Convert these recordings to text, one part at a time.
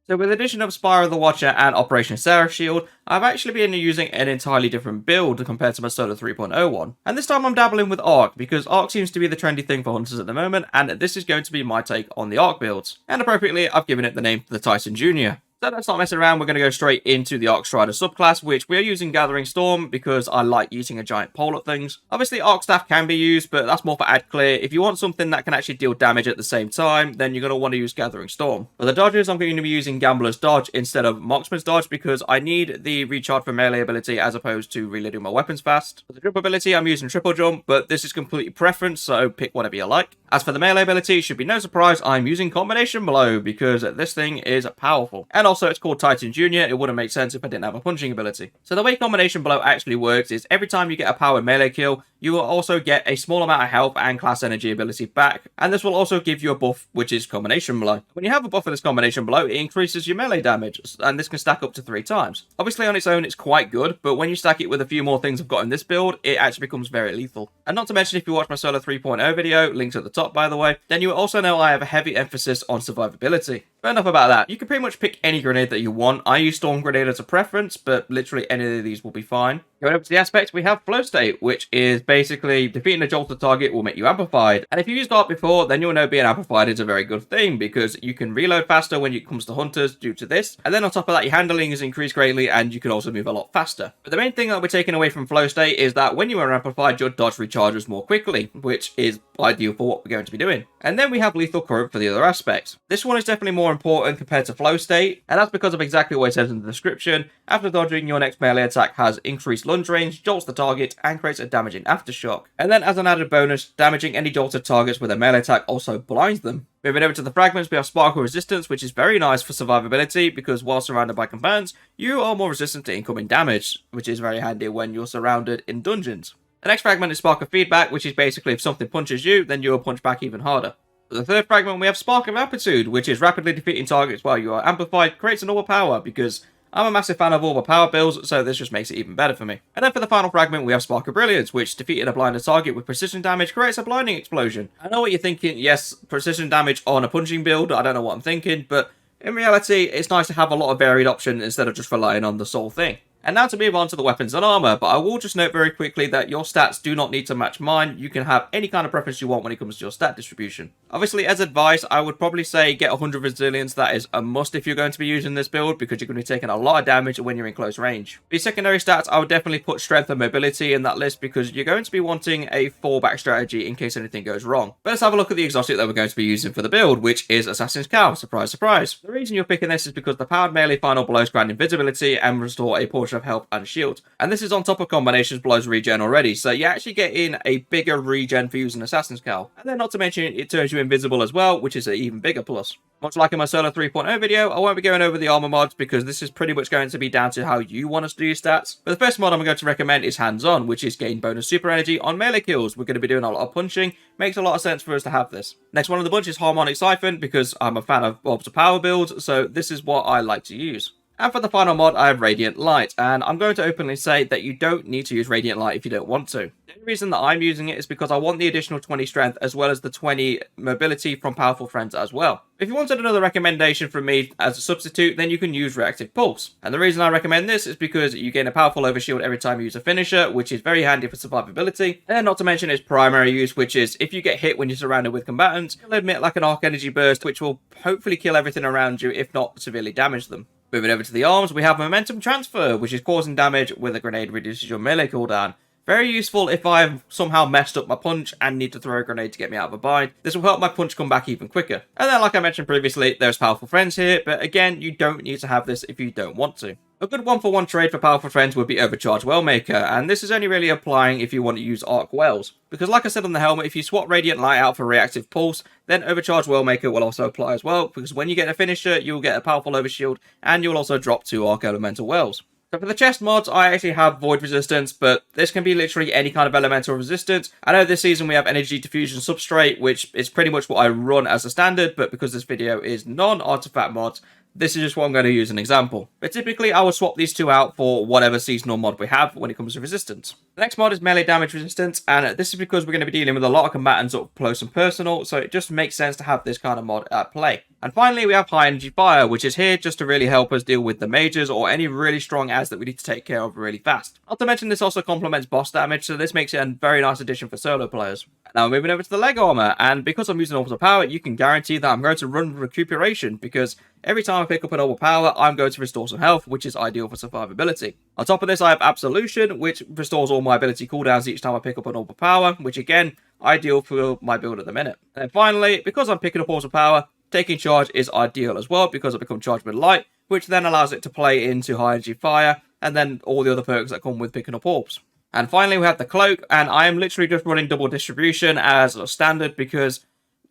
So with the addition of Spyro the Watcher and Operation Seraph Shield, I've actually been using an entirely different build compared to my Solo 3.0 one. And this time I'm dabbling with Arc, because Arc seems to be the trendy thing for hunters at the moment, and this is going to be my take on the Arc builds. And appropriately, I've given it the name the Titan Jr. So let's not mess around, we're going to go straight into the Arc Strider subclass, which we are using Gathering Storm because I like using a giant pole at things. Obviously Arc Staff can be used, but that's more for ad clear. If you want something that can actually deal damage at the same time, then you're going to want to use Gathering Storm. For the dodges, I'm going to be using Gambler's Dodge instead of Marksman's Dodge because I need the recharge for melee ability as opposed to reloading my weapons fast. For the jump ability, I'm using Triple Jump, but this is completely preference, so pick whatever you like. As for the melee ability, it should be no surprise I'm using Combination Blow because this thing is powerful. And also it's called Titan Jr., it wouldn't make sense if I didn't have a punching ability. So the way Combination Blow actually works is every time you get a powered melee kill, you will also get a small amount of health and class energy ability back, and this will also give you a buff, which is Combination Blow. When you have a buff for this Combination Blow, it increases your melee damage, and this can stack up to 3 times. Obviously on its own it's quite good, but when you stack it with a few more things I've got in this build, it actually becomes very lethal. And not to mention, if you watch my Solo 3.0 video, links at the top by the way, then you also know I have a heavy emphasis on survivability. But enough about that, you can pretty much pick any grenade that you want. I use Storm Grenade as a preference, but literally any of these will be fine. Going over to the aspects, we have Flow State, which is basically defeating a jolted target will make you amplified. And if you used Arc before, then you'll know being amplified is a very good thing because you can reload faster when it comes to hunters due to this. And then on top of that, your handling is increased greatly and you can also move a lot faster. But the main thing that we're taking away from Flow State is that when you are amplified, your dodge recharges more quickly, which is ideal for what we're going to be doing. And then we have Lethal Current for the other aspects. This one is definitely more important compared to Flow State, and that's because of exactly what it says in the description. After dodging, your next melee attack has increased lunge range, jolts the target, and creates a damaging aftershock. And then as an added bonus, damaging any jolted targets with a melee attack also blinds them. Moving over to the fragments, we have Sparkle Resistance, which is very nice for survivability because while surrounded by combatants, you are more resistant to incoming damage, which is very handy when you're surrounded in dungeons. The next fragment is Spark of Feedback, which is basically if something punches you, then you'll punch back even harder. For the third fragment, we have Spark of Amplitude, which is rapidly defeating targets while you are amplified, creates an overpower because I'm a massive fan of overpower builds, so this just makes it even better for me. And then for the final fragment, we have Spark of Brilliance, which defeating a blinded target with precision damage creates a blinding explosion. I know what you're thinking, yes, precision damage on a punching build, I don't know what I'm thinking, but in reality, it's nice to have a lot of varied options instead of just relying on the sole thing. And now to move on to the weapons and armor, but I will just note very quickly that your stats do not need to match mine. You can have any kind of preference you want when it comes to your stat distribution. Obviously, as advice, I would probably say get 100 resilience. That is a must if you're going to be using this build because you're going to be taking a lot of damage when you're in close range. For your secondary stats, I would definitely put strength and mobility in that list because you're going to be wanting a fallback strategy in case anything goes wrong. But let's have a look at the exotic that we're going to be using for the build, which is Assassin's Cowl. Surprise, surprise. The reason you're picking this is because the powered melee final blows grant invisibility and restore a portion of health and shield. And this is on top of Combinations Blows regen already, so you actually get in a bigger regen for using Assassin's Cowl. And then not to mention, it turns you invisible as well, which is an even bigger plus. Much like in my Solo 3.0 video, I won't be going over the armor mods because this is pretty much going to be down to how you want us to do your stats. But the first mod I'm going to recommend is Hands On, which is gain bonus super energy on melee kills. We're going to be doing a lot of punching. Makes a lot of sense for us to have this. Next one of the bunch is Harmonic Siphon because I'm a fan of orbs of power builds, so this is what I like to use. And for the final mod, I have Radiant Light, and I'm going to openly say that you don't need to use Radiant Light if you don't want to. The only reason that I'm using it is because I want the additional 20 strength as well as the 20 mobility from powerful friends as well. If you wanted another recommendation from me as a substitute, then you can use Reactive Pulse. And the reason I recommend this is because you gain a powerful overshield every time you use a finisher, which is very handy for survivability. And not to mention its primary use, which is if you get hit when you're surrounded with combatants, you'll emit like an Arc Energy Burst, which will hopefully kill everything around you, if not severely damage them. Moving over to the arms, we have Momentum Transfer, which is causing damage with a grenade reduces your melee cooldown. Very useful if I've somehow messed up my punch and need to throw a grenade to get me out of a bind. This will help my punch come back even quicker. And then, like I mentioned previously, there's Powerful Friends here, but again, you don't need to have this if you don't want to. A good one-for-one trade for Powerful Friends would be Overcharge Wellmaker, and this is only really applying if you want to use Arc Wells. Because like I said on the helmet, if you swap Radiant Light out for Reactive Pulse, then Overcharge Wellmaker will also apply as well, because when you get a finisher, you'll get a powerful overshield, and you'll also drop 2 Arc Elemental Wells. So for the chest mods, I actually have Void Resistance, but this can be literally any kind of elemental resistance. I know this season we have Energy Diffusion Substrate, which is pretty much what I run as a standard, but because this video is non-artifact mods, this is just what I'm going to use as an example. But typically, I will swap these two out for whatever seasonal mod we have when it comes to resistance. The next mod is melee damage resistance, and this is because we're going to be dealing with a lot of combatants up close and personal, so it just makes sense to have this kind of mod at play. And finally, we have high energy fire, which is here just to really help us deal with the mages or any really strong ads that we need to take care of really fast. Not to mention, this also complements boss damage, so this makes it a very nice addition for solo players. Now moving over to the leg armor, and because I'm using orbital power, you can guarantee that I'm going to run recuperation, because every time I pick up an orbital power, I'm going to restore some health, which is ideal for survivability. On top of this, I have absolution, which restores all my ability cooldowns each time I pick up an orbital power, which again, ideal for my build at the minute. And then finally, because I'm picking up orbital power, taking charge is ideal as well, because I become charged with light, which then allows it to play into high energy fire, and then all the other perks that come with picking up orbs. And finally, we have the cloak, and I am literally just running double distribution as a standard because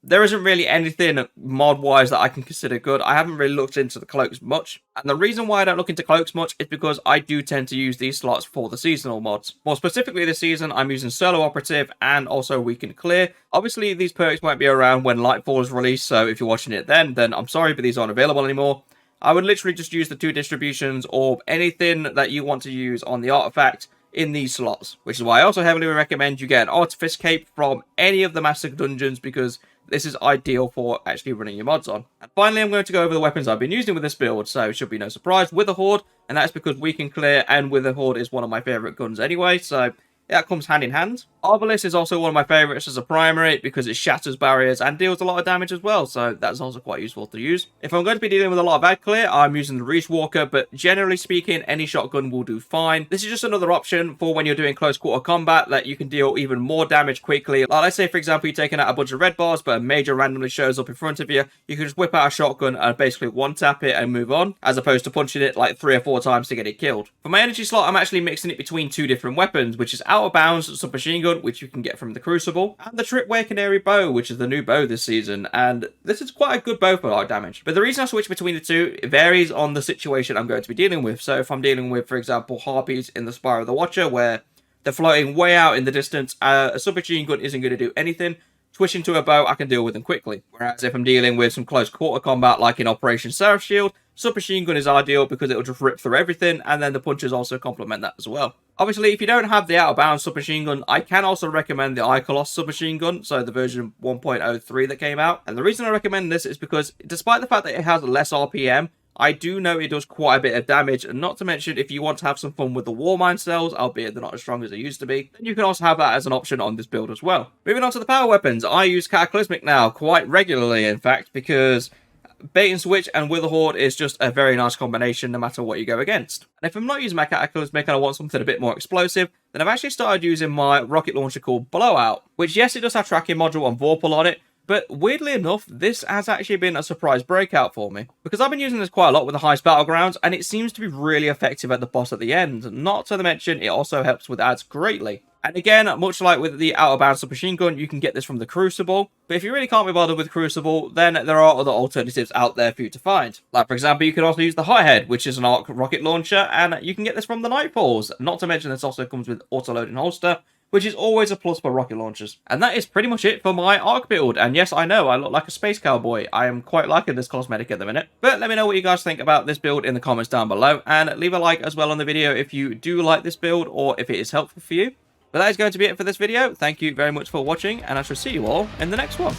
there isn't really anything mod-wise that I can consider good. I haven't really looked into the cloaks much. And the reason why I don't look into cloaks much is because I do tend to use these slots for the seasonal mods. More specifically this season, I'm using Solo Operative and also Weakened Clear. Obviously, these perks won't be around when Lightfall is released, so if you're watching it then I'm sorry, but these aren't available anymore. I would literally just use the two distributions or anything that you want to use on the artifact in these slots, which is why I also heavily recommend you get an Artifice Cape from any of the Master Dungeons, because this is ideal for actually running your mods on. And finally, I'm going to go over the weapons I've been using with this build, so it should be no surprise. Wither Horde, and that's because Weaken Clear and Wither Horde is one of my favourite guns anyway, so that comes hand in hand. Arbalest is also one of my favourites as a primary because it shatters barriers and deals a lot of damage as well, so that's also quite useful to use. If I'm going to be dealing with a lot of ad clear, I'm using the Reach Walker, but generally speaking, any shotgun will do fine. This is just another option for when you're doing close quarter combat that you can deal even more damage quickly. Like, let's say, for example, you're taking out a bunch of red bars, but a major randomly shows up in front of you. You can just whip out a shotgun and basically one-tap it and move on, as opposed to punching it like 3 or 4 times to get it killed. For my energy slot, I'm actually mixing it between 2 different weapons, which is Out of Bounds submachine gun, which you can get from the Crucible, and the Tripwire Canary bow, which is the new bow this season, and this is quite a good bow for arc damage. But the reason I switch between the two, it varies on the situation I'm going to be dealing with. So if I'm dealing with, for example, Harpies in the Spire of the Watcher, where they're floating way out in the distance, a submachine gun isn't going to do anything. Switching to a bow, I can deal with them quickly. Whereas if I'm dealing with some close quarter combat, like in Operation Seraph Shield, submachine gun is ideal because it'll just rip through everything, and then the punches also complement that as well. Obviously, if you don't have the Out of Bounds submachine gun, I can also recommend the Icolos submachine gun, so the version 1.03 that came out. And the reason I recommend this is because, despite the fact that it has less RPM, I do know it does quite a bit of damage, and not to mention, if you want to have some fun with the Warmind cells, albeit they're not as strong as they used to be, then you can also have that as an option on this build as well. Moving on to the power weapons, I use Cataclysmic now, quite regularly in fact, because Bait and Switch and Wither Horde is just a very nice combination no matter what you go against. And if I'm not using my Cataclysmic and I want something a bit more explosive, then I've actually started using my rocket launcher called Blowout, which, yes, it does have tracking module and Vorpal on it, but weirdly enough, this has actually been a surprise breakout for me, because I've been using this quite a lot with the highest battlegrounds, and it seems to be really effective at the boss at the end. Not to mention, it also helps with ads greatly. And again, much like with the Out of Bounds submachine gun, you can get this from the Crucible. But if you really can't be bothered with Crucible, then there are other alternatives out there for you to find. Like, for example, you can also use the Hothead, which is an arc rocket launcher, and you can get this from the Nightfalls. Not to mention, this also comes with auto-loading holster, which is always a plus for rocket launchers. And that is pretty much it for my arc build. And yes, I know, I look like a space cowboy. I am quite liking this cosmetic at the minute. But let me know what you guys think about this build in the comments down below. And leave a like as well on the video if you do like this build or if it is helpful for you. But that is going to be it for this video. Thank you very much for watching, and I shall see you all in the next one.